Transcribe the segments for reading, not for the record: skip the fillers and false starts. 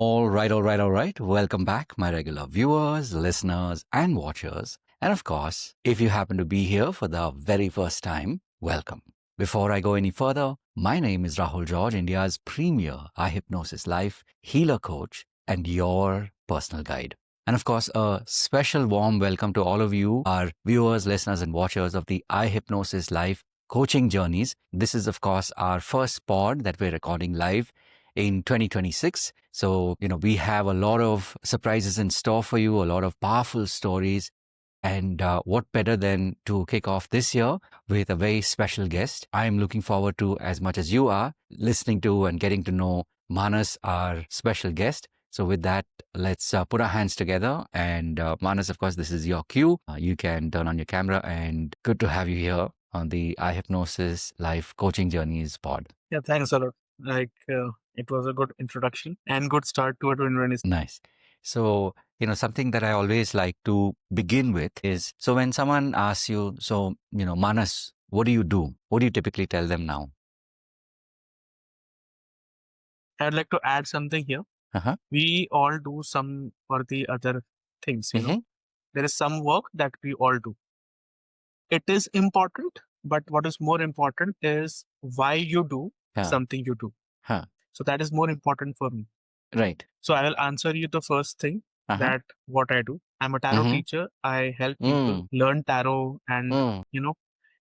All right. Welcome back, my regular viewers, listeners, and watchers. And of course, if you happen to be here for the very first time, welcome. Before I go any further, my name is Rahul George, India's premier iHypnosis life healer coach and your personal guide. And of course, a special warm welcome to all of you, our viewers, listeners, and watchers of the iHypnosis life coaching journeys. This is, of course, our first pod that we're recording live in 2026. So, we have a lot of surprises in store for you, a lot of powerful stories. And what better than to kick off this year with a very special guest? I'm looking forward to, as much as you are, listening to and getting to know Manas, our special guest. So with that, let's put our hands together. And Manas, of course, this is your cue. You can turn on your camera, and good to have you here on the iHypnosis Life Coaching Journeys pod. Yeah, thanks a lot. It was a good introduction and good start to 2026. Nice. So, something that I always like to begin with is, so when someone asks you, so, Manas, what do you do? What do you typically tell them now? I'd like to add something here. Uh-huh. We all do some or the other things, Mm-hmm. There is some work that we all do. It is important, but what is more important is why you do Yeah. something you do. Huh. So that is more important for me. Right. So I will answer you the first thing Uh-huh. that what I do. I'm a tarot Mhm. teacher. I help people learn tarot and,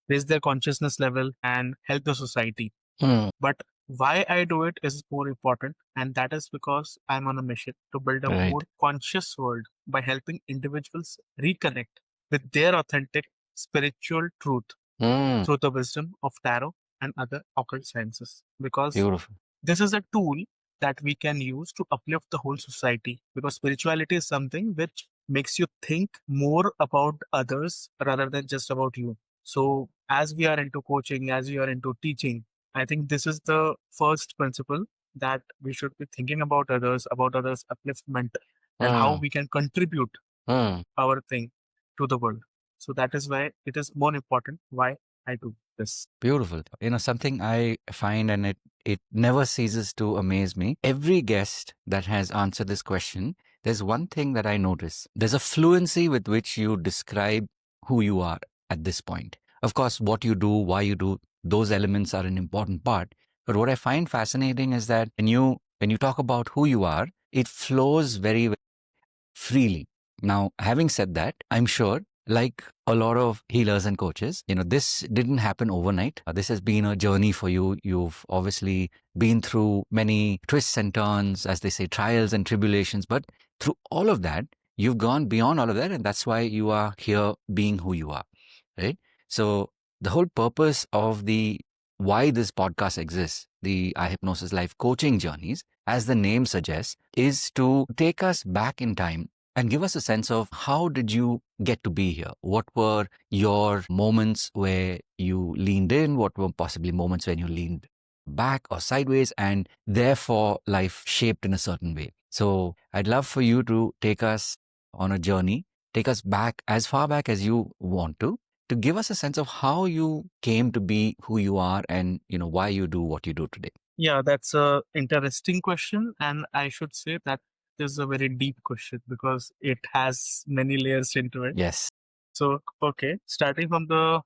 raise their consciousness level and help the society. But why I do it is more important. And that is because I'm on a mission to build a Right. more conscious world by helping individuals reconnect with their authentic spiritual truth through the wisdom of tarot and other occult sciences. Because Beautiful. this is a tool that we can use to uplift the whole society, because spirituality is something which makes you think more about others rather than just about you. So as we are into coaching, as we are into teaching, I think this is the first principle that we should be thinking about others upliftment, and how we can contribute our thing to the world. So that is why it is more important why I do this. Beautiful. Something I find, and it never ceases to amaze me. Every guest that has answered this question, there's one thing that I notice. There's a fluency with which you describe who you are at this point. Of course, what you do, why you do, those elements are an important part. But what I find fascinating is that when you talk about who you are, it flows very, very freely. Now, having said that, I'm sure, like a lot of healers and coaches, this didn't happen overnight. This has been a journey for you. You've obviously been through many twists and turns, as they say, trials and tribulations. But through all of that, you've gone beyond all of that. And that's why you are here being who you are, right? So the whole purpose of why this podcast exists, the iHypnosis Life Coaching Journeys, as the name suggests, is to take us back in time and give us a sense of how did you get to be here? What were your moments where you leaned in? What were possibly moments when you leaned back or sideways, and therefore life shaped in a certain way? So I'd love for you to take us on a journey, take us back as far back as you want to give us a sense of how you came to be who you are, and why you do what you do today. Yeah, that's a interesting question, and I should say that is a very deep question because it has many layers into it. Yes. So, okay, starting from the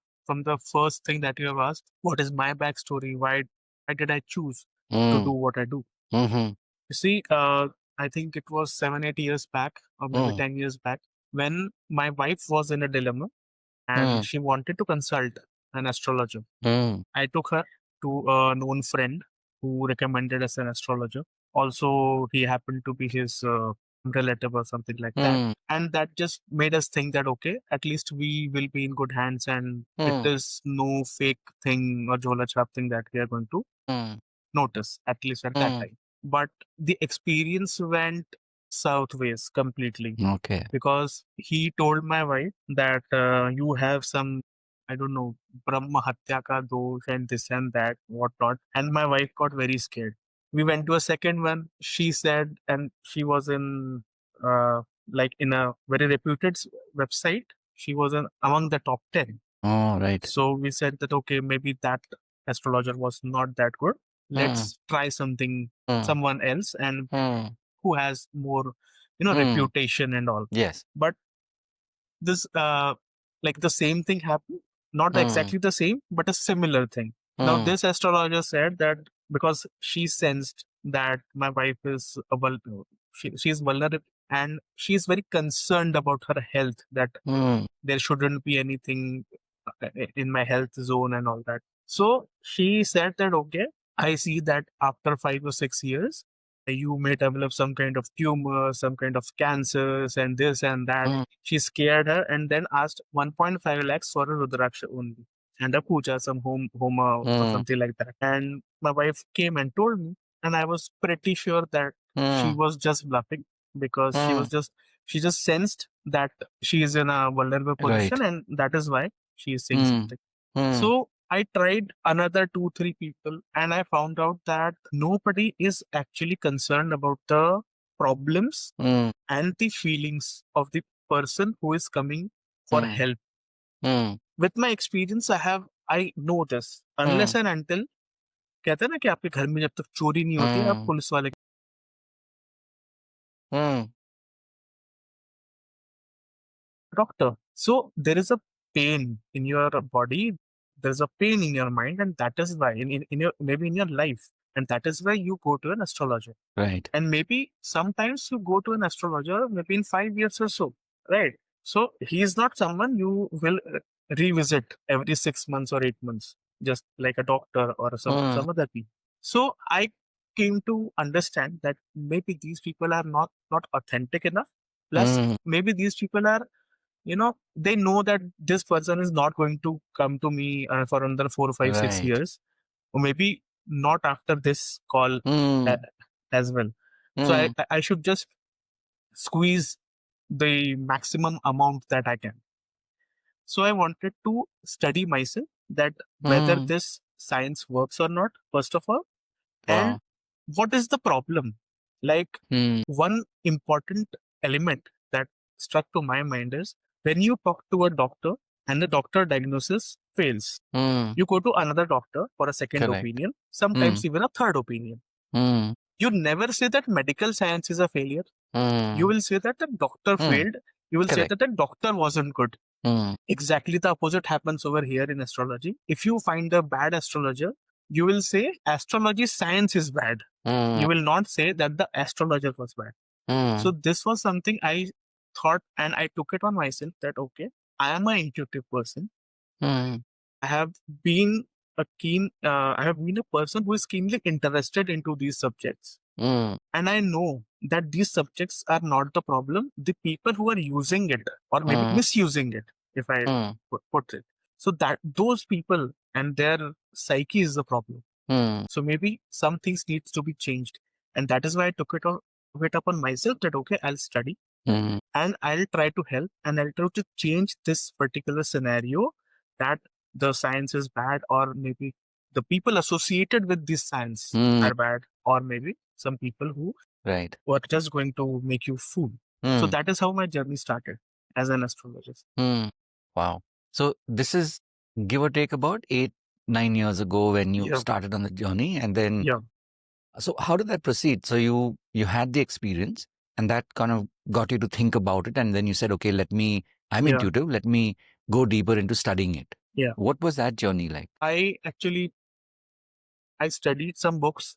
first thing that you have asked, what is my backstory? Why did I choose to do what I do? Mm-hmm. You see, I think it was 7-8 years back, or maybe 10 years back, when my wife was in a dilemma and she wanted to consult an astrologer. I took her to a known friend who recommended us an astrologer. Also, he happened to be his relative or something like that. And that just made us think that, okay, at least we will be in good hands, and it is no fake thing or Jola Chap thing that we are going to notice, at least at that time. But the experience went southways completely. Okay. Because he told my wife that you have some, I don't know, Brahma Hatya ka dosh and this and that, whatnot. And my wife got very scared. We went to a second one. She said, and she was in, like in a very reputed website. She was among the top 10. Oh, right. So we said that, okay, maybe that astrologer was not that good. Let's try someone else. And who has more, reputation and all. Yes. But this, like the same thing happened, not exactly the same, but a similar thing. Now, this astrologer said that because she sensed that my wife is she's vulnerable and she's very concerned about her health, that there shouldn't be anything in my health zone and all that. So she said that, okay, I see that after 5 or 6 years, you may develop some kind of tumor, some kind of cancers, and this and that. She scared her and then asked 1.5 lakhs for a Rudraksha only and a puja, some homa or something like that. And my wife came and told me, and I was pretty sure that she was just bluffing, because she just sensed that she is in a vulnerable position, Right. and that is why she is saying something. So I tried another 2, 3 people, and I found out that nobody is actually concerned about the problems and the feelings of the person who is coming for help. With my experience, I know this. Unless and until, कहते हैं ना कि आपके घर में जब तक चोरी नहीं होती, आप पुलिस वाले doctor. So there is a pain in your body, there is a pain in your mind, and that is why in your, maybe in your life, and that is why you go to an astrologer. Right. And maybe sometimes you go to an astrologer maybe in 5 years or so, right? So he is not someone you will revisit every 6 months or 8 months, just like a doctor or some other people. So I came to understand that maybe these people are not authentic enough. Plus, maybe these people are, they know that this person is not going to come to me for another 4, 5, 6 years, or maybe not after this call as well. So I should just squeeze the maximum amount that I can. So I wanted to study myself, that whether this science works or not, first of all, and what is the problem. Like, one important element that struck to my mind is, when you talk to a doctor and the doctor diagnosis fails, you go to another doctor for a second Correct. opinion, sometimes even a third opinion. You never say that medical science is a failure. You will say that the doctor failed. You will say Correct. that the doctor wasn't good. Exactly the opposite happens over here in astrology. If you find a bad astrologer, you will say astrology science is bad. You will not say that the astrologer was bad. So this was something I thought, and I took it on myself that, okay, I am an intuitive person. I have been I have been a person who is keenly interested into these subjects. And I know that these subjects are not the problem. The people who are using it, or maybe misusing it, if I put it. So that those people and their psyche is the problem. So maybe some things needs to be changed. And that is why I took it upon myself that, okay, I'll study and I'll try to help, and I'll try to change this particular scenario, that the science is bad, or maybe the people associated with this science are bad, or maybe some people who Right. were just going to make you fool. So that is how my journey started as an astrologist. Wow. So this is give or take about 8, 9 years ago when you Yeah. started on the journey, and then Yeah. so how did that proceed? So you had the experience, and that kind of got you to think about it, and then you said, okay, I'm Yeah. intuitive, let me go deeper into studying it. Yeah. What was that journey like? I studied some books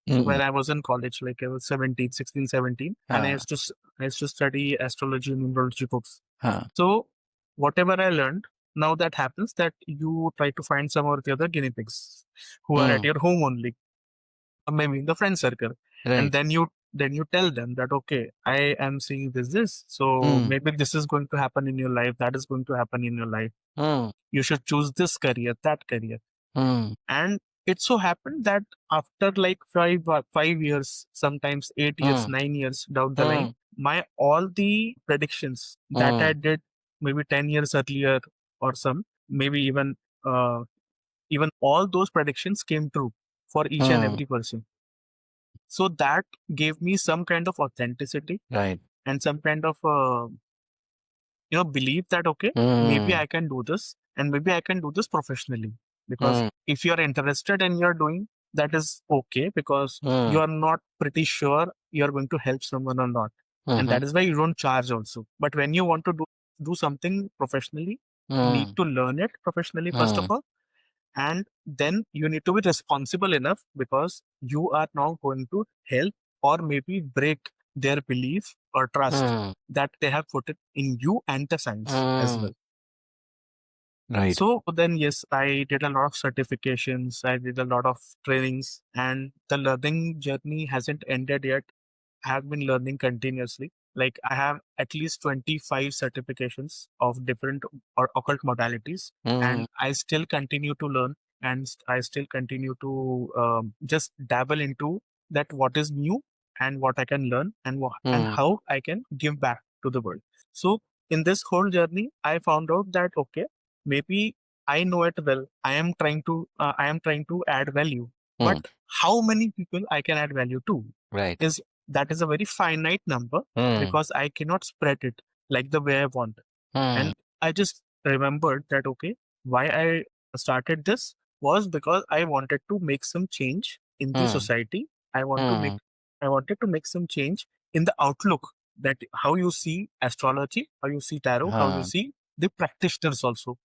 when I was in college, like I was 16, 17, and I used to study astrology and numerology books. So whatever I learned, now that happens that you try to find some or the other guinea pigs who are at your home only, or maybe in the friend circle, and then you tell them that, okay, I am seeing this, so maybe this is going to happen in your life, that is going to happen in your life. You should choose this career, that career. And it so happened that after like 5 years, sometimes 8 years, 9 years down the line, all the predictions that I did maybe 10 years earlier, or maybe even all those predictions came true for each and every person. So that gave me some kind of authenticity, Right. and some kind of believe that, okay, maybe I can do this, and maybe I can do this professionally. Because if you're interested and you're doing, that is okay, because you're not pretty sure you are going to help someone or not. And that is why you don't charge also. But when you want to do something professionally, you need to learn it professionally first of all, and then you need to be responsible enough, because you are now going to help or maybe break their belief or trust that they have put it in you and the science as well. Right. So then, yes, I did a lot of certifications, I did a lot of trainings, and the learning journey hasn't ended yet. I have been learning continuously. Like, I have at least 25 certifications of different or occult modalities, and I still continue to learn, and I still continue to just dabble into that what is new and what I can learn, and and how I can give back to the world. So in this whole journey, I found out that okay, maybe I know it well. I am trying to add value, but how many people I can add value to Right. is that is a very finite number, because I cannot spread it like the way I want. And I just remembered that okay, why I started this was because I wanted to make some change in the society. I wanted to make some change in the outlook, that how you see astrology, how you see tarot, how you see the practitioners also.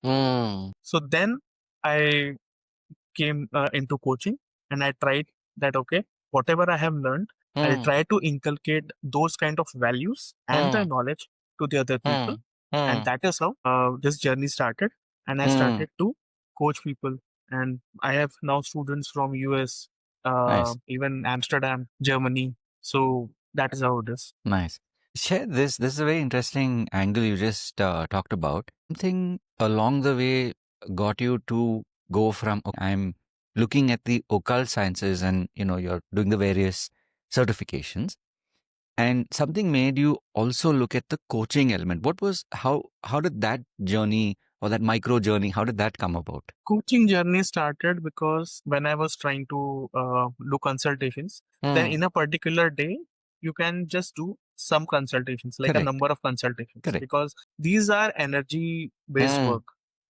So then I came into coaching, and I tried that okay, whatever I have learned, I'll try to inculcate those kind of values and the knowledge to the other people. And that is how this journey started. And I started to coach people. And I have now students from US, Nice. even Amsterdam, Germany. So that is how it is. Nice. Share this. This is a very interesting angle you just talked about. Something along the way got you to go from, okay, I'm looking at the occult sciences and, you're doing the various certifications. And something made you also look at the coaching element. How did that journey or that micro journey, how did that come about? Coaching journey started because when I was trying to do consultations, then in a particular day, you can just do some consultations, like a Correct. number of consultations, Correct. because these are energy based work,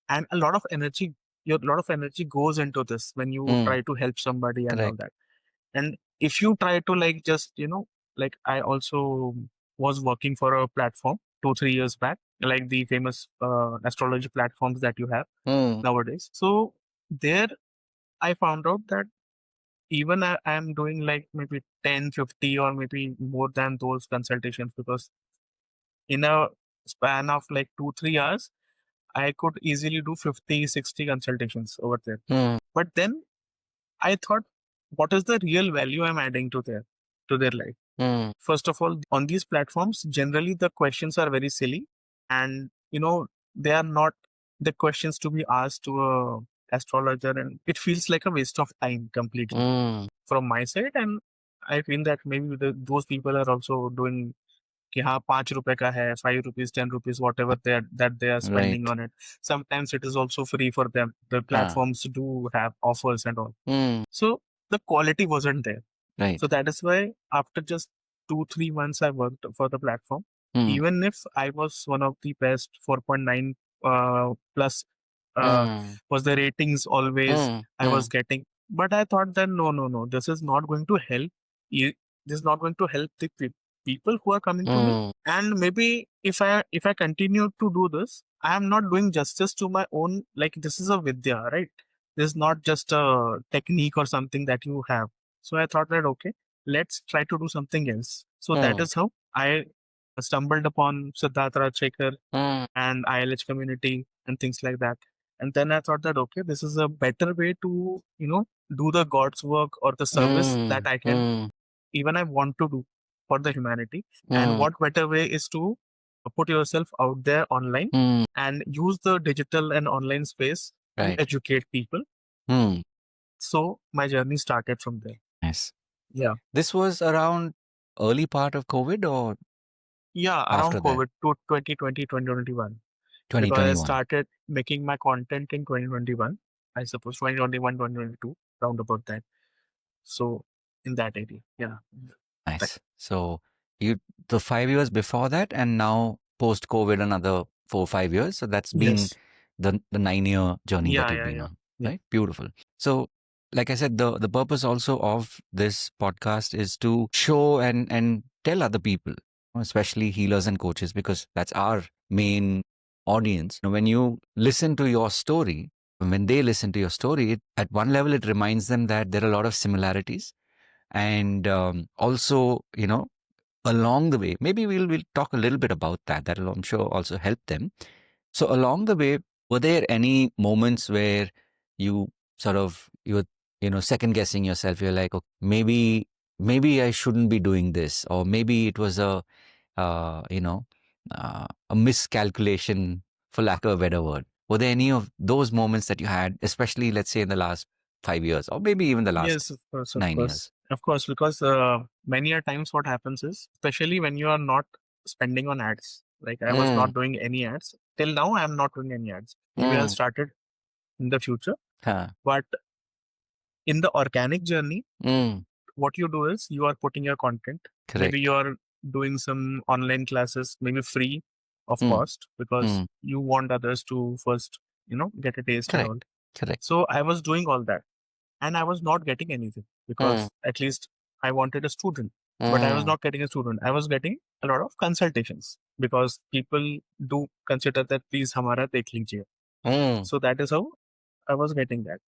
and a lot of energy, goes into this when you try to help somebody and all Correct. that. And if you try to like just, like I also was working for a platform 2-3 years back, like the famous astrology platforms that you have nowadays. So there I found out that even I am doing like maybe 10, 50, or maybe more than those consultations, because in a span of like 2-3 hours, I could easily do 50, 60 consultations over there. But then I thought, what is the real value I'm adding to their life? First of all, on these platforms, generally the questions are very silly, and they are not the questions to be asked to a astrologer, and it feels like a waste of time completely from my side. And I feel that maybe those people are also doing कि हाँ 5 रुपए का है, 5 rupees, 10 rupees, whatever they are spending Right. on it. Sometimes it is also free for them. The platforms do have offers and all. So the quality wasn't there. Right. So that is why after just 2-3 months I worked for the platform. Even if I was one of the best, 4.9 plus was the ratings always I was getting. But I thought that no, this is not going to help. This is not going to help the people who are coming to me. And maybe if I continue to do this, I am not doing justice to my own. Like, this is a vidya, right? This is not just a technique or something that you have. So I thought that okay, let's try to do something else. So that is how I stumbled upon Siddharth Rajshekar and ILH community and things like that. And then I thought that okay, this is a better way to do the God's work or the service that I can even I want to do for the humanity. And what better way is to put yourself out there online and use the digital and online space to Right. educate people. So my journey started from there. Yes. Yeah. This was around early part of COVID or Yeah, around after that? COVID to 2020, 2021. Because I 2021. started making my content in 2021, I suppose 2021, 2022, round about that. So in that area. Yeah. Nice. So the 5 years before that, and now post COVID another 4-5 years. So that's been Yes. the 9-year journey that Yeah, you've yeah, been yeah. on, Yeah. right? Beautiful. So like I said, the purpose also of this podcast is to show and tell other people, especially healers and coaches, because that's our main audience. When you listen to your story, when they listen to your story, at one level, it reminds them that there are a lot of similarities. And also, along the way, maybe we'll talk a little bit about that. That'll, I'm sure, also help them. So along the way, were there any moments where you you were, second guessing yourself? You're like, okay, maybe I shouldn't be doing this, or maybe it was a miscalculation, for lack of a better word. Were there any of those moments that you had, especially, let's say, in the last 5 years, or maybe even the last Yes, of course, 9 years? of course, because many a times what happens is, especially when you are not spending on ads. Like I was not doing any ads till now. I am not doing any ads. Maybe I'll start it in the future. Huh. But in the organic journey, Mm. what you do is you are putting your content. Maybe Correct. you are doing some online classes, maybe free of Mm. cost, because you want others to first, get a taste and Correct. all. Correct. So I was doing all that and I was not getting anything because at least I wanted a student, but I was not getting a student. I was getting a lot of consultations because people do consider that please hamara dekh lijiye. So that is how I was getting that.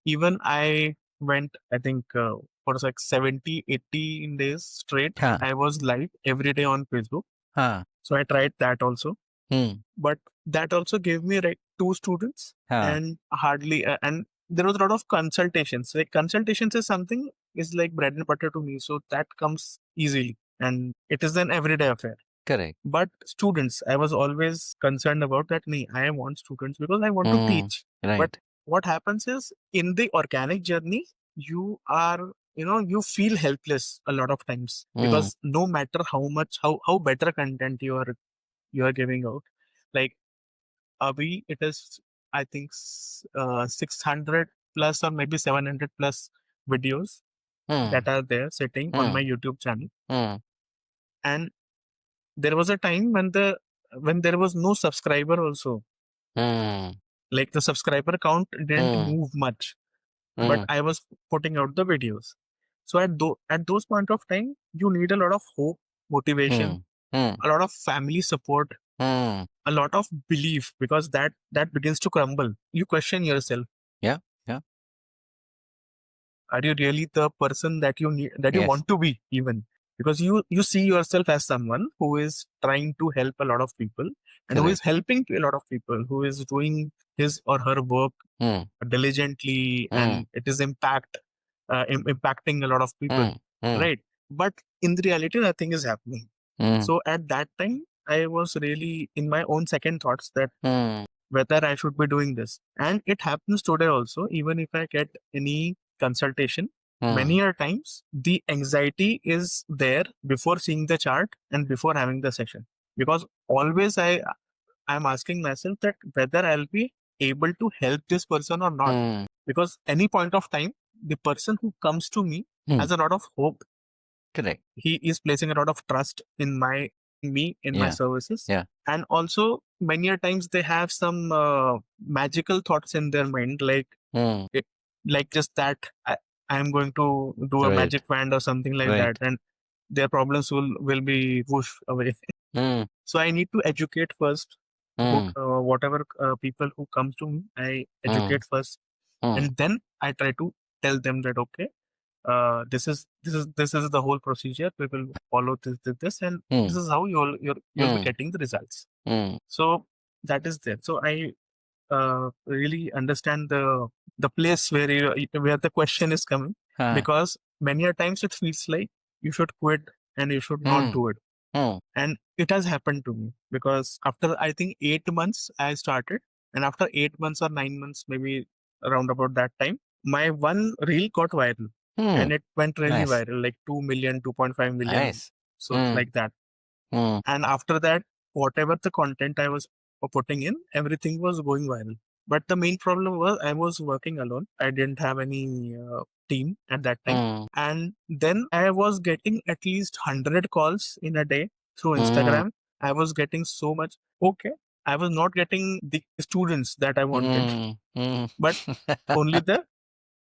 Even I went, I think, for like 70, 80 days straight. Huh. I was live every day on Facebook. Huh. So I tried that also. Mm. But that also gave me like 2 students and hardly, and there was a lot of consultations. Like consultations is something is like bread and butter to me. So that comes easily and it is an everyday affair. Correct. But students, I was always concerned about that. Nee, I want students because I want to teach. Right. But what happens is in the organic journey, you are, you feel helpless a lot of times because no matter how much, how better content you are giving out, like Abhi, it is, I think, 600 plus or maybe 700 plus videos that are there sitting on my YouTube channel. And there was a time when there was no subscriber also. Like the subscriber count didn't move much, but I was putting out the videos. So at those point of time, you need a lot of hope, motivation, a lot of family support, a lot of belief, because that begins to crumble. You question yourself. Yeah. Yeah. Are you really the person that you need, that you Yes. want to be, even? Because you see yourself as someone who is trying to help a lot of people and who is helping to a lot of people, who is doing his or her work diligently, and it is impacting a lot of people, right? But in the reality, nothing is happening. So at that time, I was really in my own second thoughts that whether I should be doing this. And it happens today also, even if I get any consultation, many a times the anxiety is there before seeing the chart and before having the session. Because always I'm asking myself that whether I'll be able to help this person or not. Because any point of time, the person who comes to me has a lot of hope. Correct. He is placing a lot of trust in my services. Yeah. And also many a times they have some magical thoughts in their mind, like like just that I am going to do a magic wand or something like that, and their problems will be whoosh away. So I need to educate first, whatever people who comes to me, I educate first, and then I try to tell them that okay, this is the whole procedure. We will follow this, and this is how you'll be getting the results. So that is there. So I really understand the place where the question is coming, because many a times it feels like you should quit and you should not do it. And it has happened to me, because after I think 8 months I started, and after 8 months or 9 months, maybe around about that time, my one reel got viral, and it went really viral, like 2 million, 2.5 million. So like that. And after that, whatever the content I was putting in, everything was going viral. But the main problem was I was working alone. I didn't have any team at that time. And then I was getting at least 100 calls in a day through Instagram. I was getting so much. Okay. I was not getting the students that I wanted, but only the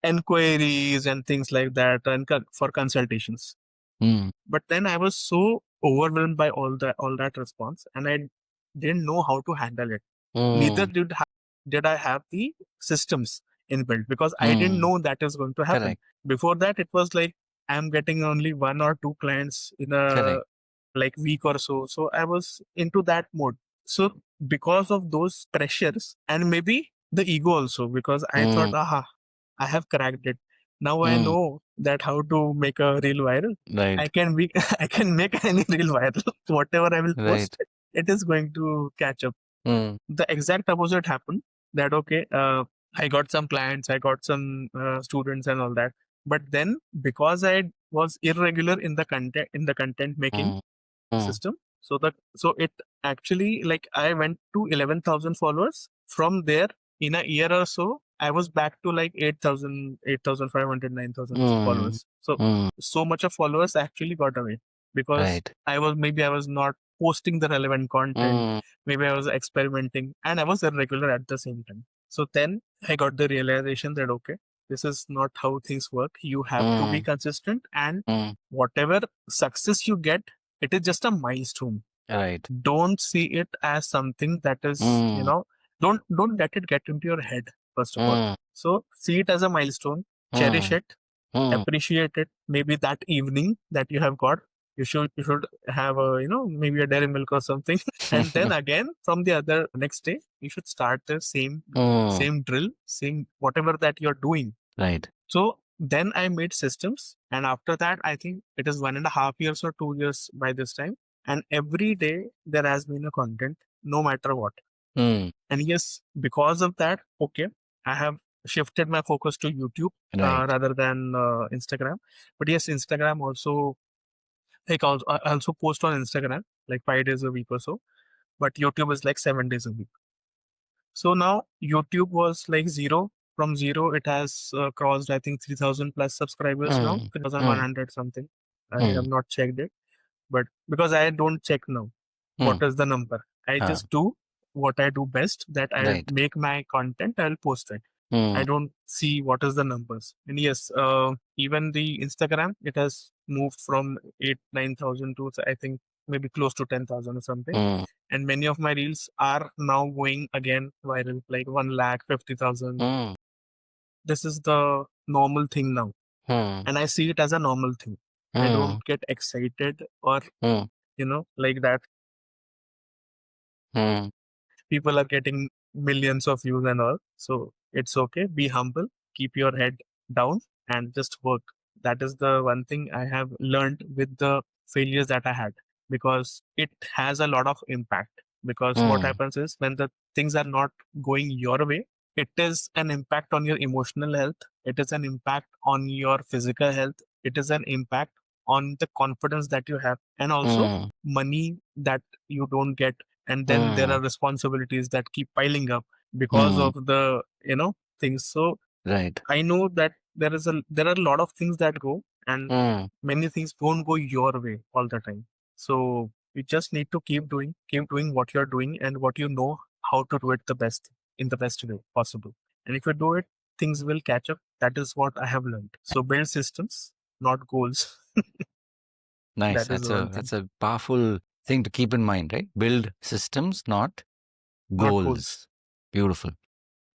enquiries and things like that, and for consultations. But then I was so overwhelmed by all that response, and I didn't know how to handle it. Neither did I have the systems inbuilt, because I didn't know that is going to happen. Correct. Before that, it was like I'm getting only 1 or 2 clients in a Correct. like week or so. So I was into that mode. So because of those pressures and maybe the ego also, because I thought, aha, I have cracked it. Now I know that how to make a reel viral. Right. I can make I can make any reel viral. Whatever I will post, Right. it is going to catch up. The exact opposite happened. That okay, I got some clients, I got some students and all that. But then because I was irregular in the content making system, so it actually, like, I went to 11,000 followers. From there, in a year or so, I was back to like 8,000, 8,500, 9,000 followers. So much of followers actually got away because Right. I was not posting the relevant content. Maybe I was experimenting and I was irregular at the same time. So then I got the realization that okay, this is not how things work. You have to be consistent, and whatever success you get, it is just a milestone. Right. Don't see it as something that is, don't let it get into your head, first of all. So see it as a milestone, cherish it, appreciate it. Maybe that evening that you have got, you should have a, maybe a dairy milk or something. And then again from the other next day, you should start the same drill, same whatever that you're doing. Right. So then I made systems, and after that, I think it is 1.5 years or 2 years by this time. And every day there has been a content, no matter what. And yes, because of that, okay, I have shifted my focus to YouTube rather than Instagram. But yes, Instagram also, I also post on Instagram like 5 days a week or so. But YouTube is like 7 days a week. So now YouTube was like zero. From zero, it has crossed, I think, 3,000 plus subscribers now, 3,100 something. I have not checked it, but because I don't check now what is the number. I just do what I do best, that I'll make my content, I'll post it. I don't see what is the numbers. And yes, even the Instagram, it has moved from 8, 9,000 to, I think, maybe close to 10,000 or something. And many of my reels are now going again viral, like 1,50,000. This is the normal thing now. And I see it as a normal thing. I don't get excited or, like that. People are getting millions of views and all. So it's okay. Be humble, keep your head down, and just work. That is the one thing I have learned with the failures that I had, because it has a lot of impact. Because what happens is, when the things are not going your way, it is an impact on your emotional health. It is an impact on your physical health. It is an impact on the confidence that you have, and also money that you don't get. And then there are responsibilities that keep piling up because of the things. So Right. I know that there are a lot of things that go, and many things don't go your way all the time. So you just need to keep doing what you're doing and what you know how to do it in the best way possible. And if you do it, things will catch up. That is what I have learned. So build systems, not goals. Nice. That is the one thing. That's a powerful thing to keep in mind, right? Build systems, not Not goals. goals. Beautiful.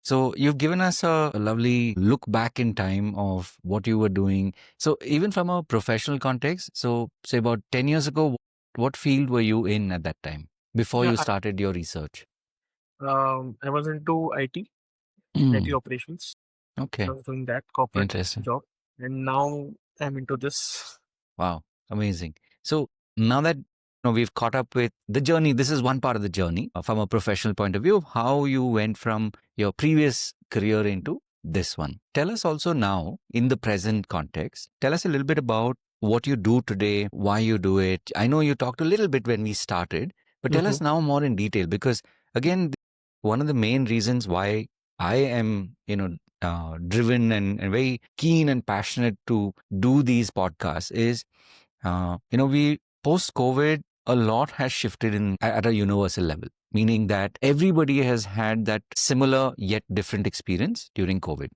So you've given us a lovely look back in time of what you were doing. So even from a professional context, so say about 10 years ago, what field were you in at that time before Yeah, you started your research? I was into IT operations. Okay. I was doing that corporate Interesting. job, and now I'm into this. Wow. Amazing. So now that we've caught up with the journey, this is one part of the journey from a professional point of view of how you went from your previous career into this one. Tell us also now, in the present context, tell us a little bit about what you do today, why you do it. I know you talked a little bit when we started, but tell us now more in detail, because again, one of the main reasons why I am, driven and very keen and passionate to do these podcasts is, we post-COVID, a lot has shifted at a universal level, meaning that everybody has had that similar yet different experience during COVID,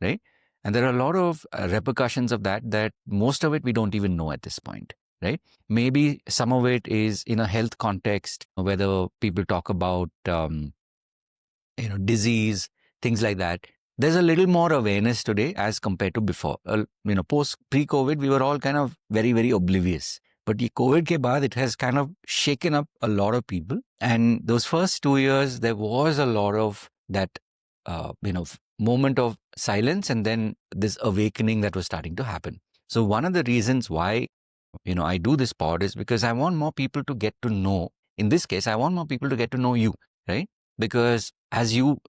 right? And there are a lot of repercussions of that most of it we don't even know at this point, right? Maybe some of it is in a health context, whether people talk about, disease, things like that. There's a little more awareness today as compared to before. Pre-COVID, we were all kind of very, very oblivious. But the COVID ke baad, it has kind of shaken up a lot of people. And those first 2 years, there was a lot of that, moment of silence, and then this awakening that was starting to happen. So one of the reasons why, I do this pod is because I want more people to get to know. In this case, I want more people to get to know you, right? Because as you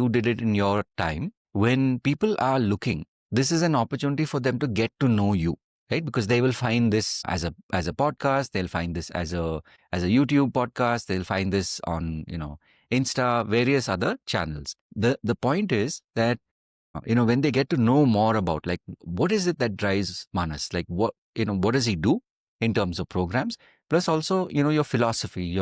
did it in your time, when people are looking, this is an opportunity for them to get to know you, right? Because they will find this as a podcast, they'll find this as a YouTube podcast, they'll find this on Insta, various other channels. The point is that when they get to know more about, like, what is it that drives Manas, like what does he do in terms of programs, plus also your philosophy,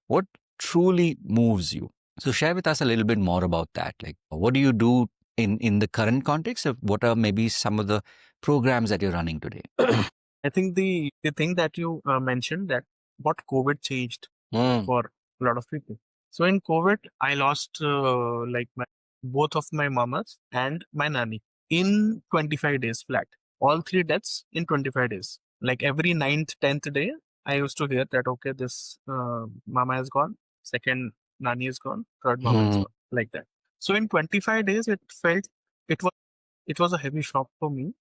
what truly moves you. So share with us a little bit more about that. Like, what do you do in the current context of what are maybe some of the programs that you're running today? I think the thing that you mentioned, that what COVID changed for a lot of people. So in COVID, I lost both of my mamas and my nanny in 25 days flat. All three deaths in 25 days. Like every 9th, 10th day, I used to hear that, okay, this mama is gone, second nanny is gone, third mama is gone, like that. So in 25 days, it was a heavy shock for me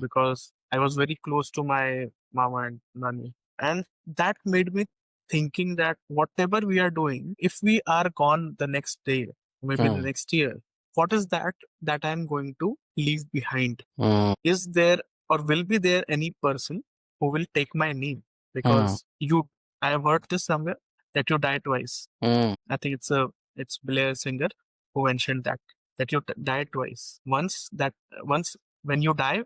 because I was very close to my mama and nanny. And that made me thinking that whatever we are doing, if we are gone the next day, maybe the next year, what is that I'm going to leave behind? Is there or will be there any person who will take my name? Because I have heard this somewhere that you die twice. I think it's Blair Singer who mentioned that you die twice. Once when you die,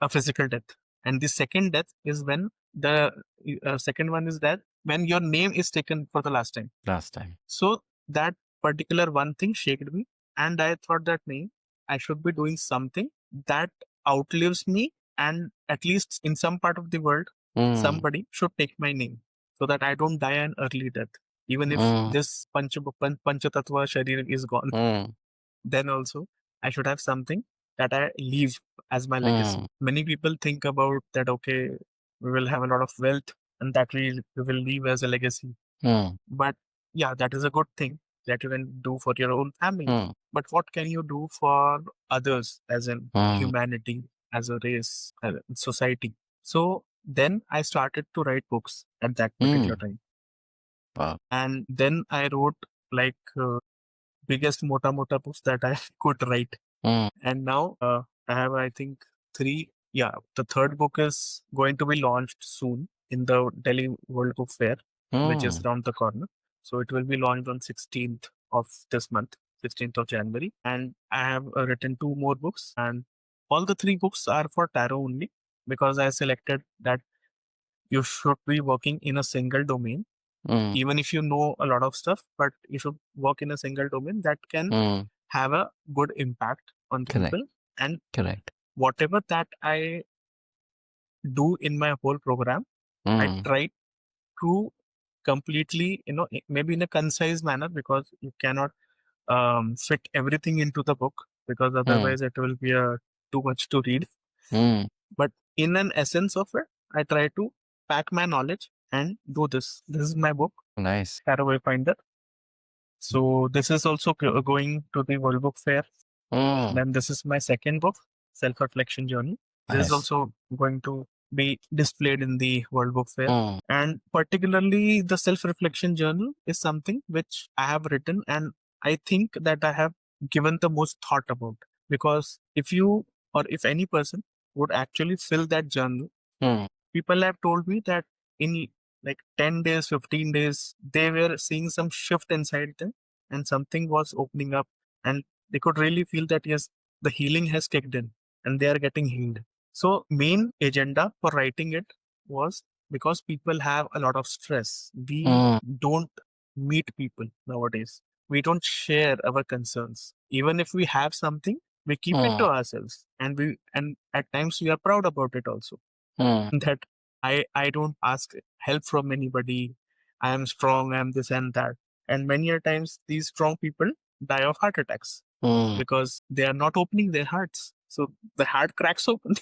a physical death, and the second death is when the second one is that when your name is taken for the last time. So that particular one thing shaked me, and I thought that I should be doing something that outlives me, and at least in some part of the world, somebody should take my name so that I don't die an early death. Even if this Panchatattva Sharir is gone, then also I should have something that I leave as my legacy. Many people think about that, okay, we will have a lot of wealth and that we will leave as a legacy. But yeah, that is a good thing that you can do for your own family. But what can you do for others, as in humanity, as a race, as a society? So then I started to write books at that particular time. Wow. And then I wrote like biggest mota books that I could write. And now I have, I think, three. Yeah, the third book is going to be launched soon in the Delhi World Book Fair, which is around the corner. So it will be launched on 16th of this month, 16th of January. And I have written two more books, and all the three books are for tarot only, because I selected that you should be working in a single domain. Even if you know a lot of stuff, but you should work in a single domain that can have a good impact on people. And whatever that I do in my whole program, I try to completely, maybe in a concise manner, because you cannot fit everything into the book, because otherwise it will be too much to read. But in an essence of it, I try to pack my knowledge and do this. This is my book. Nice. Tarot Wayfinder. So this is also going to the World Book Fair. Then this is my second book, Self-Reflection Journey. This is also going to be displayed in the World Book Fair. And particularly the Self-Reflection Journal is something which I have written, and I think that I have given the most thought about. Because if you or if any person would actually fill that journal, people have told me that in like 10 days, 15 days, they were seeing some shift inside them and something was opening up, and they could really feel that, yes, the healing has kicked in and they are getting healed. So main agenda for writing it was because people have a lot of stress. We don't meet people nowadays. We don't share our concerns. Even if we have something, We keep it to ourselves, and at times we are proud about it also. That I don't ask help from anybody. I am strong. I am this and that. And many a times these strong people die of heart attacks because they are not opening their hearts. So the heart cracks open.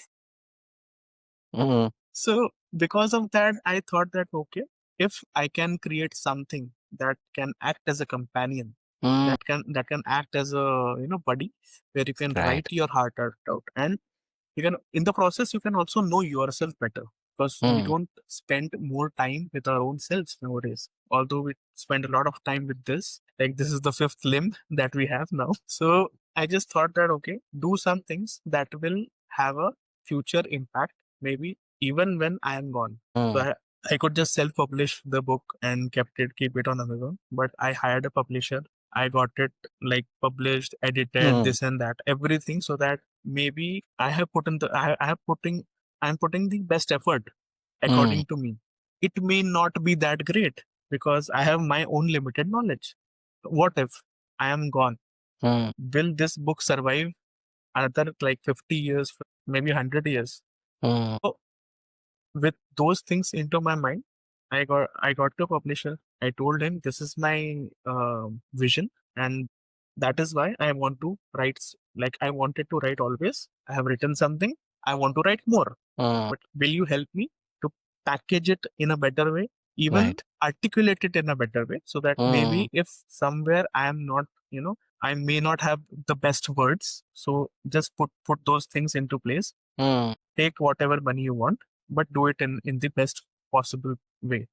So because of that, I thought that okay, if I can create something that can act as a companion, that can act as a buddy, where you can write your heart out, and you can in the process you can also know yourself better, because we don't spend more time with our own selves nowadays, although we spend a lot of time with this, like this is the fifth limb that we have now. So I just thought that okay, do some things that will have a future impact, maybe even when I am gone. So I could just self-publish the book and keep it on Amazon, but I hired a publisher. I got it like published, edited, this and that, everything, so that maybe I have put in the I'm putting the best effort according to me. It may not be that great because I have my own limited knowledge. What if I am gone? Will this book survive another like 50 years, maybe 100 years? So with those things into my mind, I got to a publisher. I told him this is my vision, and that is why I want to write. Like I wanted to write always. I have written something. I want to write more. But will you help me to package it in a better way, even articulate it in a better way, so that maybe if somewhere I am not, I may not have the best words. So just put those things into place. Take whatever money you want, but do it in the best possible way,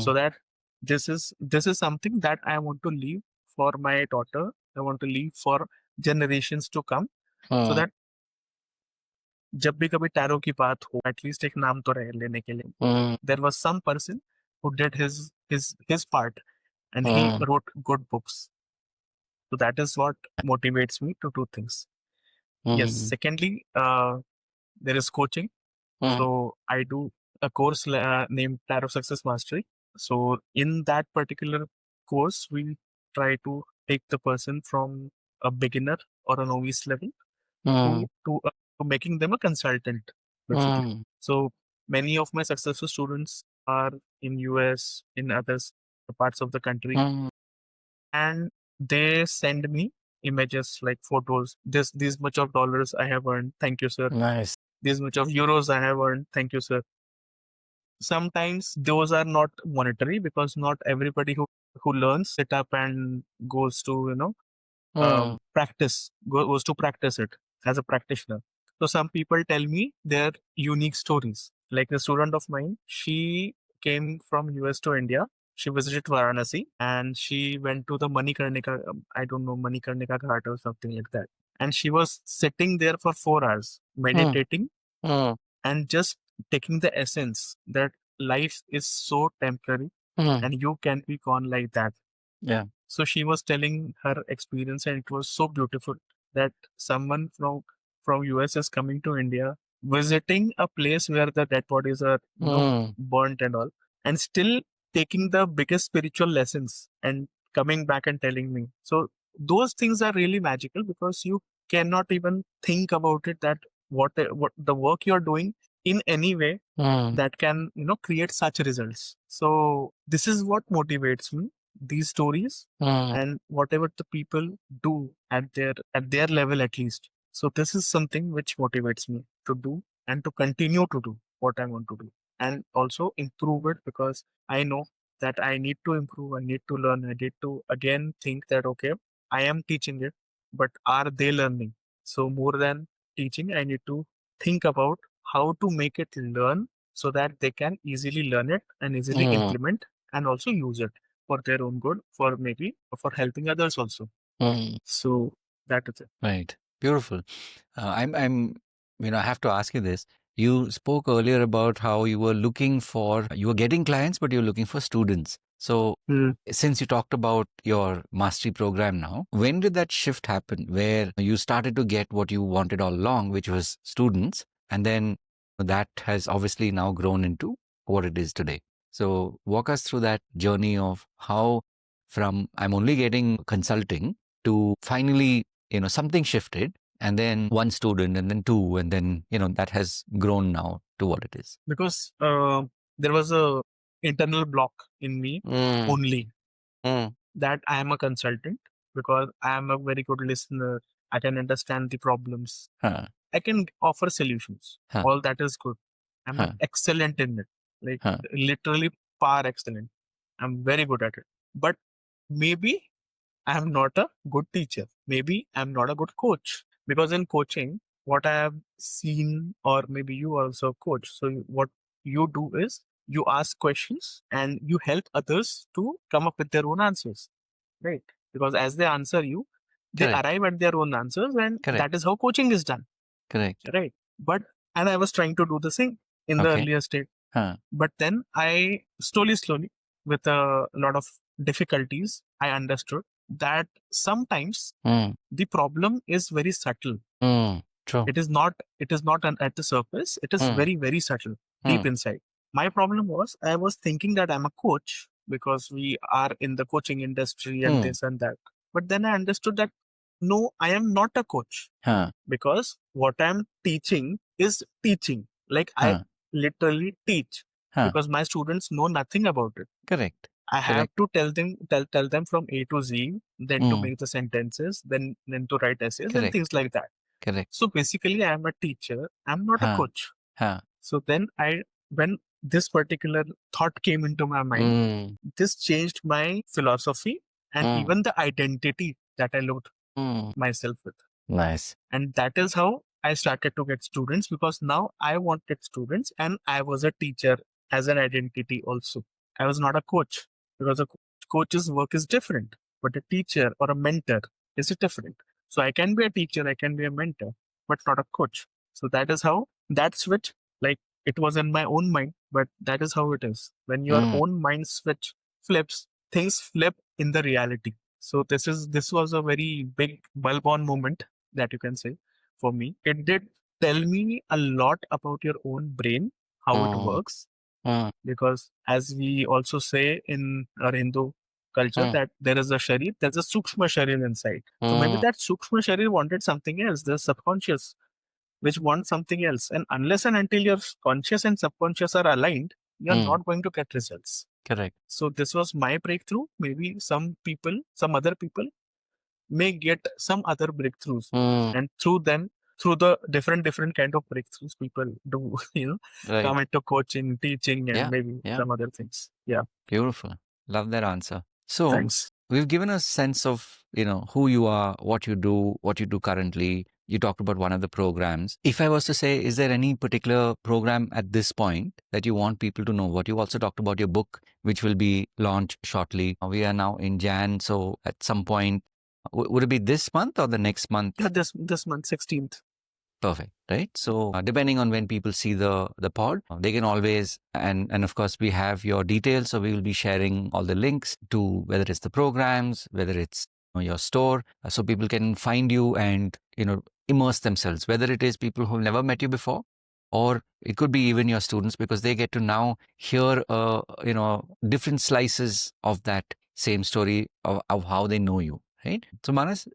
so that this is something that I want to leave for my daughter. I want to leave for generations to come, so that जब भी कभी tarot की बात हो, at least एक नाम तो रहे लेने के लिए. There was some person who did his part, and he wrote good books. So that is what motivates me to do things. Yes. Secondly, there is coaching. So I do a course named Tarot Success Mastery. So in that particular course, we try to take the person from a beginner or a novice level to making them a consultant, basically. So many of my successful students are in US, in other parts of the country, and they send me images like photos. This much of dollars I have earned. Thank you, sir. Nice. This much of euros I have earned. Thank you, sir. Sometimes those are not monetary, because not everybody who learns sit up and goes to goes to practice it as a practitioner. So some people tell me their unique stories. Like a student of mine, she came from US to India. She visited Varanasi and she went to the Manikarnika, I don't know, Manikarnika Ghat or something like that. And she was sitting there for 4 hours, meditating and just taking the essence that life is so temporary and you can be gone like that. Yeah. So she was telling her experience, and it was so beautiful that someone from US is coming to India, visiting a place where the dead bodies are burnt and all, and still taking the biggest spiritual lessons and coming back and telling me. So those things are really magical, because you cannot even think about it, that what the work you're doing in any way that can create such results. So this is what motivates me, these stories, and whatever the people do at their level, at least. So this is something which motivates me to do and to continue to do what I want to do, and also improve it, because I know that I need to improve, I need to learn, I need to again think that okay, I am teaching it, but are they learning? So more than teaching, I need to think about how to make it learn, so that they can easily learn it and easily implement and also use it for their own good, for maybe for helping others also. So that is it. Right. Beautiful. I'm, I have to ask you this. You spoke earlier about how you were getting clients, but you're looking for students. So since you talked about your mastery program now, when did that shift happen where you started to get what you wanted all along, which was students? And then that has obviously now grown into what it is today. So walk us through that journey of how from I'm only getting consulting to finally, something shifted and then one student, and then two, and then that has grown now to what it is? Because there was a internal block in me only that I am a consultant, because I am a very good listener. I can understand the problems. I can offer solutions. All that is good. I'm excellent in it. Like literally far excellent. I'm very good at it. But maybe I'm not a good teacher. Maybe I'm not a good coach. Because in coaching, what I have seen, or maybe you also coach. So what you do is you ask questions and you help others to come up with their own answers. Right? Because as they answer you, they arrive at their own answers, and that is how coaching is done. Correct. Right. And I was trying to do the same in the earlier state. But then I slowly, with a lot of difficulties, I understood that sometimes the problem is very subtle. True. It is not at the surface. It is very, very subtle, deep inside. My problem was, I was thinking that I'm a coach because we are in the coaching industry and this and that. But then I understood that no, I am not a coach, because what I'm teaching is teaching. Like I literally teach, because my students know nothing about it. Correct. I have to tell them from A to Z, then to make the sentences, then to write essays and things like that. Correct. So basically, I am a teacher. I'm not a coach. So then when this particular thought came into my mind, this changed my philosophy and even the identity that I looked myself with. Nice. And that is how I started to get students, because now I wanted students and I was a teacher as an identity also. I was not a coach, because a coach's work is different, but a teacher or a mentor is different. So I can be a teacher, I can be a mentor, but not a coach. So that is how that switch, like it was in my own mind, but that is how it is. When your own mind switch flips, things flip in the reality. So this was a very big bulb on moment, that you can say, for me. It did tell me a lot about your own brain, how it works. Because as we also say in our Hindu culture, that there is a sharir, there's a sukshma sharir inside. So maybe that sukshma sharir wanted something else. There's subconscious which wants something else. And unless and until your conscious and subconscious are aligned, you're not going to get results. Correct. So this was my breakthrough. Maybe some other people may get some other breakthroughs. And through the different kind of breakthroughs people do, come into coaching, teaching, and maybe some other things. Yeah. Beautiful. Love that answer. So Thanks. We've given a sense of, who you are, what you do currently. You talked about one of the programs. If I was to say, is there any particular program at this point that you want people to know? What you also talked about your book, which will be launched shortly. We are now in Jan, so at some point, would it be this month or the next month? Yeah, this month, 16th. Perfect, right? So depending on when people see the pod, they can always, and of course we have your details, so we will be sharing all the links to whether it's the programs, whether it's your store, so people can find you and immerse themselves, whether it is people who've never met you before, or it could be even your students, because they get to now hear different slices of that same story of how they know you, right? So Manas,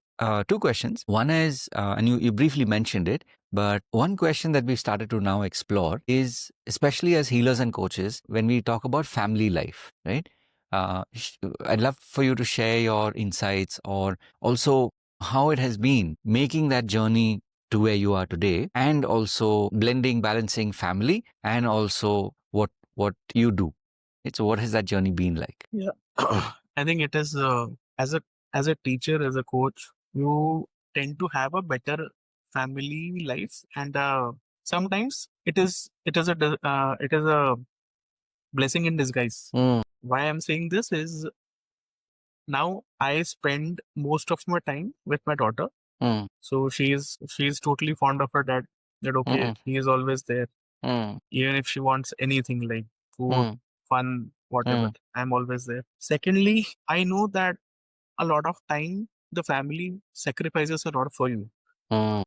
two questions. One is, and you briefly mentioned it, but one question that we've started to now explore is, especially as healers and coaches, when we talk about family life, right? I'd love for you to share your insights, or also how it has been making that journey to where you are today, and also blending, balancing family and also what you do. So what has that journey been like? Yeah. I think it is, as a teacher, as a coach, you tend to have a better family life, and sometimes it is a blessing in disguise. Why I'm saying this is, now I spend most of my time with my daughter. So she's totally fond of her dad. That okay, he is always there. Even if she wants anything like food, fun, whatever, I'm always there. Secondly, I know that a lot of time the family sacrifices a lot for you. When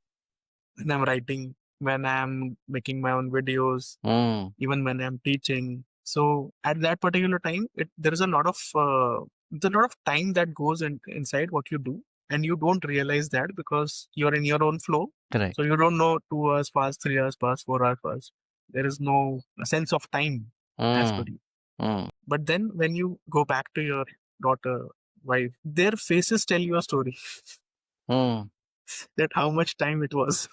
I'm writing, when I'm making my own videos, even when I'm teaching. So at that particular time, there is a lot of time that goes inside what you do. and you don't realize that because you're in your own flow. Correct. So you don't know 2 hours pass, 3 hours pass, 4 hours pass. There is no sense of time as per you. But then when you go back to your daughter, wife, their faces tell you a story that how much time it was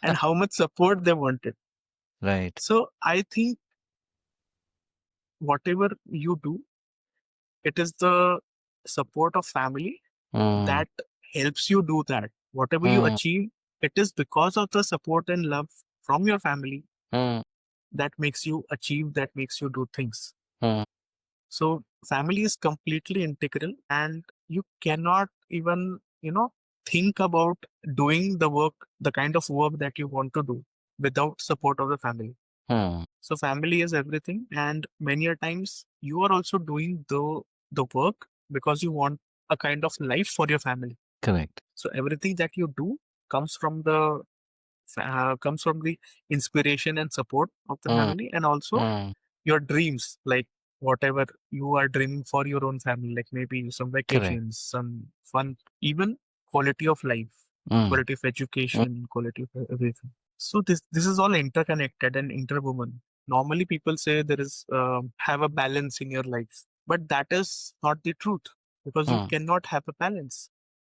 and how much support they wanted. Right. So I think whatever you do, it is the support of family that helps you do that. Whatever you achieve, it is because of the support and love from your family that makes you achieve, that makes you do things. So family is completely integral, and you cannot even, think about doing the work, the kind of work that you want to do without support of the family. So family is everything, and many a times you are also doing the work because you want a kind of life for your family. Correct. So everything that you do comes from the inspiration and support of the family, and also your dreams, like whatever you are dreaming for your own family, like maybe some Correct. vacations, some fun, even quality of life, quality of education, quality of everything. So this is all interconnected and interwoven. Normally people say there is have a balance in your life, but that is not the truth, because you cannot have a balance.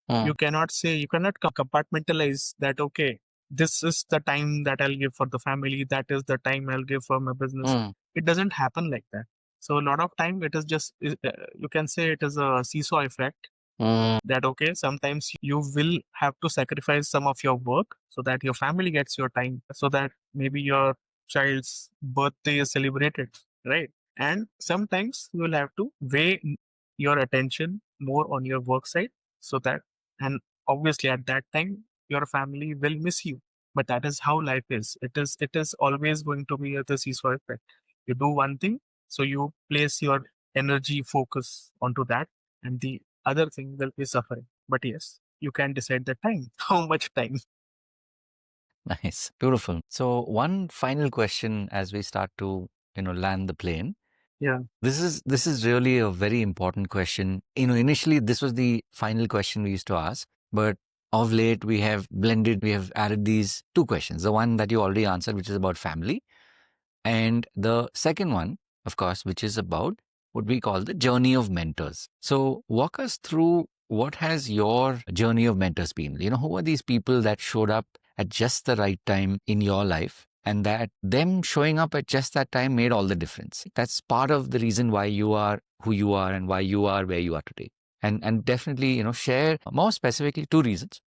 You cannot say, you cannot compartmentalize that, okay, this is the time that I'll give for the family, that is the time I'll give for my business. It doesn't happen like that. So a lot of time it is just, you can say it is a seesaw effect, that okay, sometimes you will have to sacrifice some of your work so that your family gets your time, so that maybe your child's birthday is celebrated, right? And sometimes you will have to weigh your attention more on your work side, so that, and obviously at that time your family will miss you. But that is how life is. It is always going to be the seesaw effect. You do one thing, so you place your energy focus onto that, and the other thing will be suffering. But yes, you can decide the time. How much time? Nice. Beautiful. So one final question as we start to, land the plane. Yeah. This is really a very important question. Initially this was the final question we used to ask, but of late we have added these two questions. The one that you already answered, which is about family, and the second one, of course, which is about what we call the journey of mentors. So walk us through, what has your journey of mentors been? Who are these people that showed up at just the right time in your life, and that them showing up at just that time made all the difference? That's part of the reason why you are who you are and why you are where you are today. And definitely, share more specifically two reasons.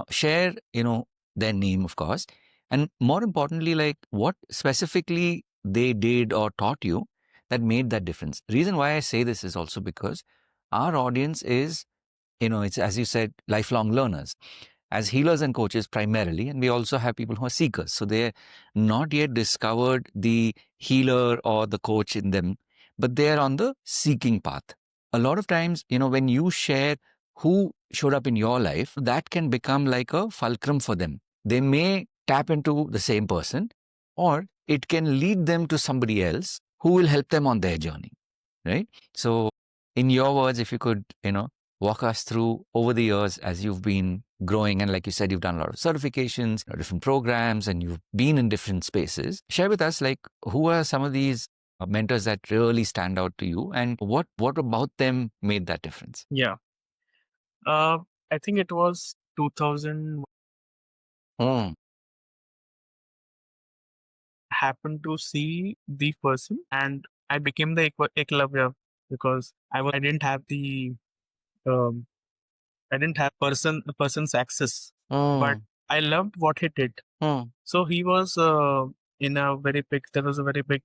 Share, their name, of course, and more importantly, like what specifically they did or taught you that made that difference. Reason why I say this is also because our audience is, it's, as you said, lifelong learners as healers and coaches primarily, and we also have people who are seekers. So they're not yet discovered the healer or the coach in them, but they're on the seeking path. A lot of times, when you share who showed up in your life, that can become like a fulcrum for them. They may tap into the same person, or it can lead them to somebody else who will help them on their journey, right? So in your words, if you could, walk us through over the years as you've been growing, and like you said, you've done a lot of certifications, different programs, and you've been in different spaces. Share with us, like, who are some of these mentors that really stand out to you, and what about them made that difference? Yeah. I think it was 2000. Mm, Happened to see the person, and I became the eklavya, because I didn't have the um, I didn't have person's access, but I loved what he did. So he was in a very big. There was a very big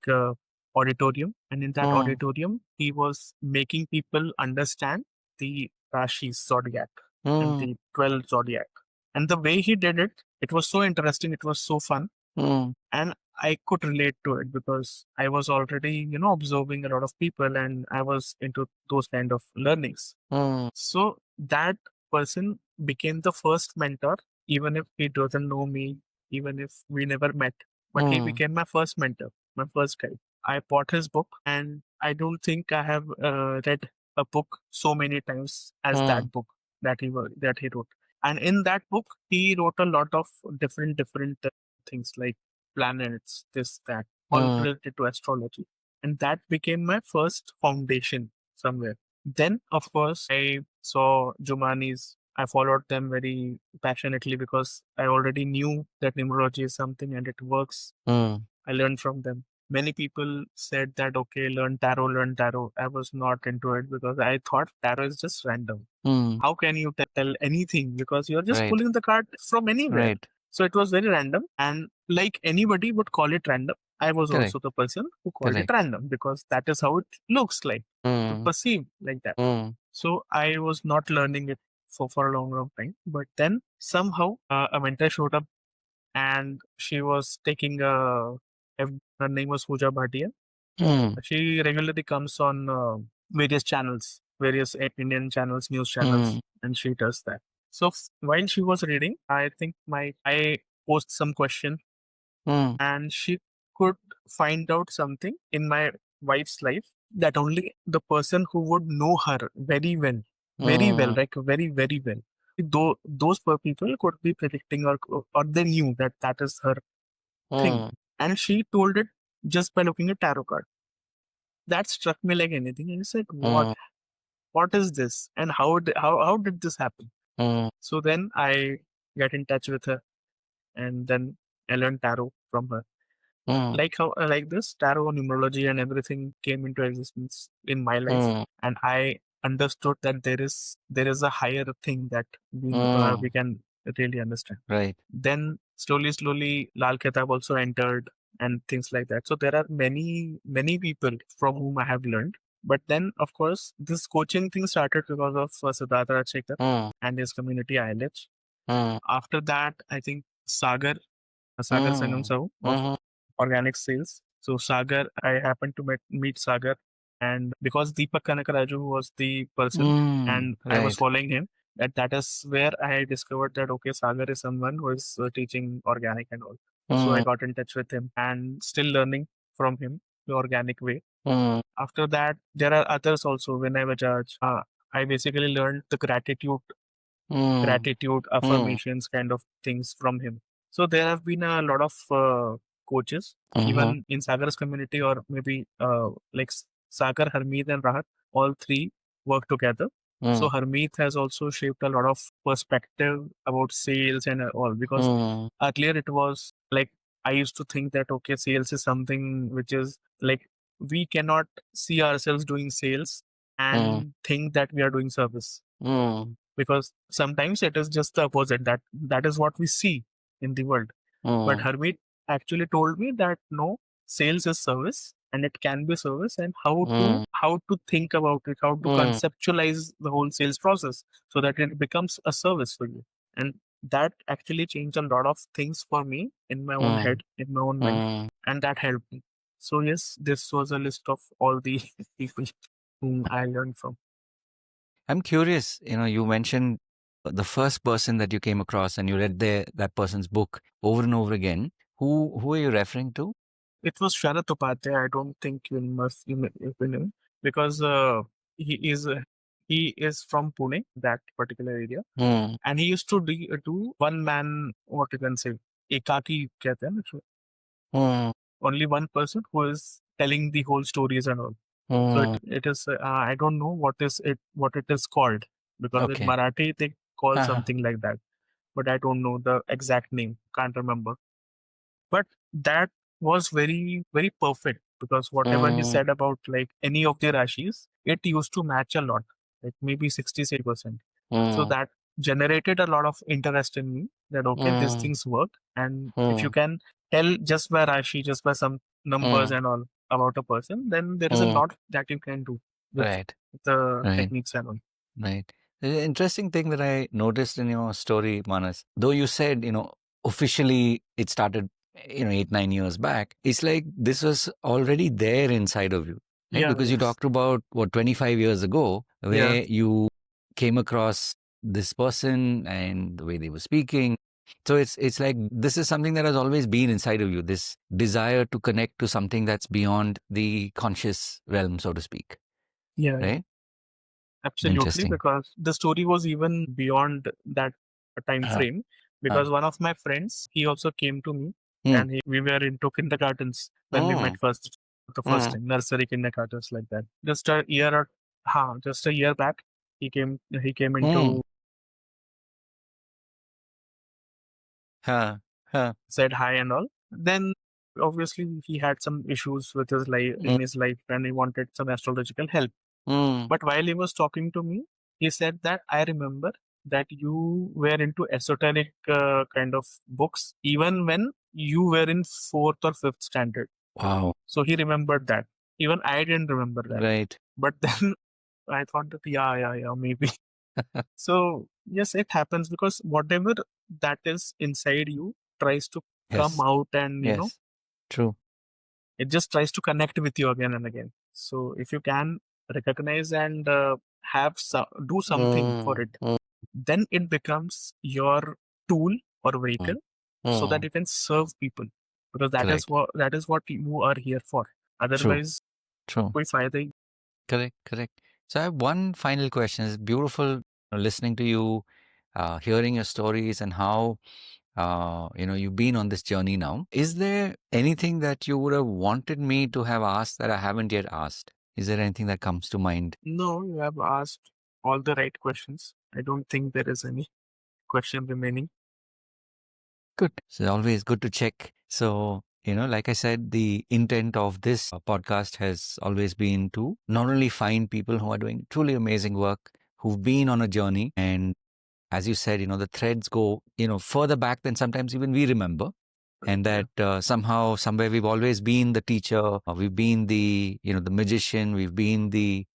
auditorium, and in that auditorium, he was making people understand the Rashi zodiac and the 12 zodiac. And the way he did it, it was so interesting. It was so fun, and I could relate to it because I was already, observing a lot of people, and I was into those kind of learnings. So that person became the first mentor, even if he doesn't know me, even if we never met. But he became my first mentor, my first guide. I bought his book, and I don't think I have read a book so many times as that book. that he wrote. And in that book, he wrote a lot of different things like planets, this, that, all related to astrology. And that became my first foundation somewhere. Then, of course, I saw Jumani's. I followed them very passionately because I already knew that numerology is something and it works. I learned from them. Many people said that, okay, learn tarot, learn tarot. I was not into it because I thought tarot is just random. How can you tell anything? Because you're just pulling the card from anywhere. So it was very random. And like anybody would call it random, I was Correct. also the person who called it random because that is how it looks like, perceived like that. So I was not learning it for a long time. But then somehow a mentor showed up and she was taking her name was Pooja Bhatia. She regularly comes on various channels, various Indian channels, news channels, and she does that. So while she was reading, I think I posed some question, and she could find out something in my wife's life that only the person who would know her very well, like very well, those people could be predicting or they knew that that is her thing, and she told it just by looking at tarot card. That struck me like anything, and I said, what is this, and how did this happen? So then I get in touch with her, and then I learned tarot from her. Like how like this tarot, numerology, and everything came into existence in my life, and I understood that there is a higher thing that we can really understand. Right. Then slowly, Lal Kitab also entered and things like that. So there are many people from whom I have learned. But then, of course, this coaching thing started because of Siddhartha Rajsekhar and his community ILH. After that, I think Sagar Sangam Sahu of organic sales. So Sagar, I happened to meet Sagar, and because Deepak Kanakaraju was the person, and I was following him, that is where I discovered that okay, Sagar is someone who is teaching organic and all. So I got in touch with him and still learning from him the organic way. After that, there are others also. When I was judge, I basically learned the gratitude, affirmations kind of things from him. So there have been a lot of coaches, even in Sagar's community, or maybe like Sagar, Harmeet, and Rahat, all three work together. So Harmeet has also shaped a lot of perspective about sales and all, because earlier it was like I used to think that okay, sales is something which is like we cannot see ourselves doing sales and think that we are doing service, because sometimes it is just the opposite, that is what we see in the world. But Harmeet actually told me that no, sales is service and it can be service, and how to think about it, how to conceptualize the whole sales process so that it becomes a service for you. And that actually changed a lot of things for me in my own head, in my own mind, and that helped me. So yes, this was a list of all the people whom I learned from. I'm curious, you mentioned the first person that you came across and you read that person's book over and over again. Who are you referring to? It was Sharat Upadhyay. I don't think you will know, because he is uh, he is from Pune, that particular area, and he used to do one man, what you can say, ekaki कहते हैं ना, so only one person who is telling the whole stories and all. So it is I don't know what it is called, because in Marathi they call something like that, but I don't know the exact name. Can't remember. But that was very very perfect, because whatever he said about like any of the rashis, it used to match a lot, like maybe 60-70%. So that generated a lot of interest in me, that okay, these things work, and if you can tell just by rashi, just by some numbers and all about a person, then there is a lot that you can do with Right. the Right. techniques and all. Right. The interesting thing that I noticed in your story, Manas, though you said, officially it started, 8-9 years back, it's like this was already there inside of you, right? Yeah, Because you yes. talked about 25 years ago, Yeah. where you came across this person and the way they were speaking. So it's like this is something that has always been inside of you, this desire to connect to something that's beyond the conscious realm, so to speak. Yeah. Right? Absolutely, because the story was even beyond that time frame. Because one of my friends, he also came to me, and we were into kindergartens when we met the first time, nursery kindergartens like that. Just a year back, he came into said hi and all. Then obviously he had some issues with his life in his life, and he wanted some astrological help. But while he was talking to me, he said that I remember that you were into esoteric kind of books even when you were in fourth or fifth standard. Wow. So he remembered that. Even I didn't remember that. Right. But then I thought that yeah, maybe. So yes, it happens because whatever that is inside you tries to come out, and True. it just tries to connect with you again and again. So if you can recognize and do something for it, then it becomes your tool or vehicle so that you can serve people, because that is what you are here for. Otherwise, True. कोई फायदा ही. Correct. So I have one final question. It's beautiful listening to you, hearing your stories and how you've been on this journey now. Is there anything that you would have wanted me to have asked that I haven't yet asked? Is there anything that comes to mind? No, you have asked all the right questions. I don't think there is any question remaining. Good. So always good to check. So, like I said, the intent of this podcast has always been to not only find people who are doing truly amazing work, who've been on a journey, and as you said, the threads go, further back than sometimes even we remember. And that somehow, somewhere we've always been the teacher, we've been the, the magician, we've been the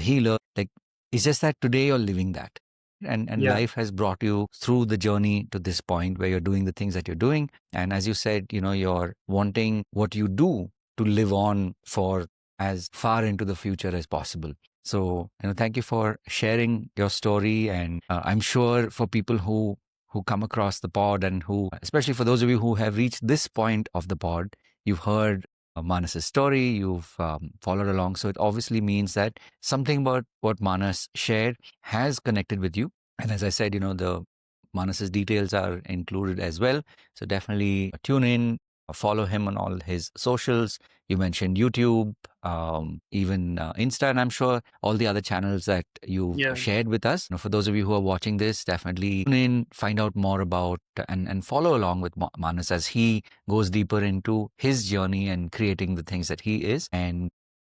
healer. Like, it's just that today you're living that. And life has brought you through the journey to this point where you're doing the things that you're doing. And as you said, you're wanting what you do to live on for as far into the future as possible. So, thank you for sharing your story. And I'm sure for people who come across the pod, and who, especially for those of you who have reached this point of the pod, you've heard Manas's story, you've followed along. So it obviously means that something about what Manas shared has connected with you. And as I said, the Manas's details are included as well. So definitely tune in, follow him on all his socials. You mentioned YouTube, even Insta, and I'm sure all the other channels that you've shared with us. For those of you who are watching this, definitely tune in, find out more about and follow along with Manas as he goes deeper into his journey and creating the things that he is. And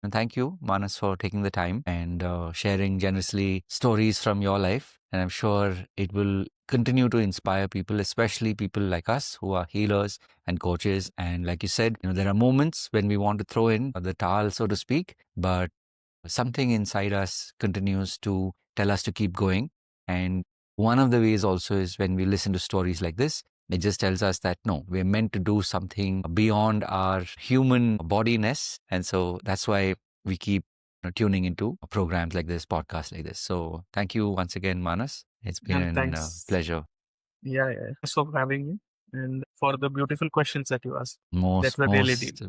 thank you, Manas, for taking the time and sharing generously stories from your life. And I'm sure it will continue to inspire people, especially people like us who are healers and coaches. And like you said, there are moments when we want to throw in the towel, so to speak, but something inside us continues to tell us to keep going. And one of the ways also is when we listen to stories like this, it just tells us that no, we're meant to do something beyond our human bodiness. And so that's why we keep tuning into programs like this, podcasts like this. So thank you once again, Manas. It's been a pleasure. Yeah. Thanks for having me and for the beautiful questions that you asked. That were really deep.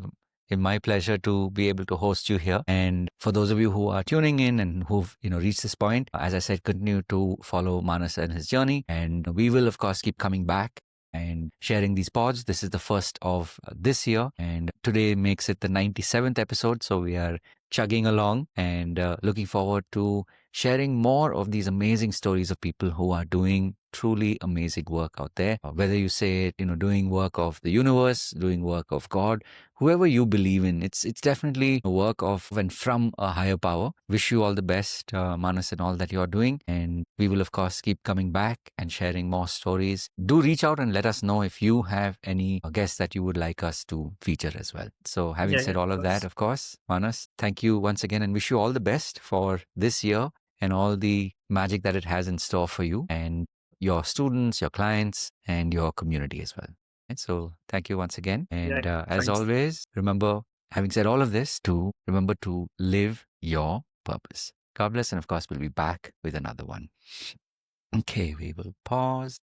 It's my pleasure to be able to host you here. And for those of you who are tuning in and who've reached this point, as I said, continue to follow Manas and his journey. And we will, of course, keep coming back and sharing these pods. This is the first of this year, and today makes it the 97th episode. So we are chugging along and looking forward to sharing more of these amazing stories of people who are doing truly amazing work out there. Whether you say, doing work of the universe, doing work of God, whoever you believe in, it's definitely a work of and from a higher power. Wish you all the best, Manas, and all that you're doing. And we will, of course, keep coming back and sharing more stories. Do reach out and let us know if you have any guests that you would like us to feature as well. So having said all of that, of course, Manas, thank you once again and wish you all the best for this year and all the magic that it has in store for you and your students, your clients, and your community as well. And so thank you once again. And as always, remember, having said all of this, to remember to live your purpose. God bless. And of course, we'll be back with another one. Okay, we will pause.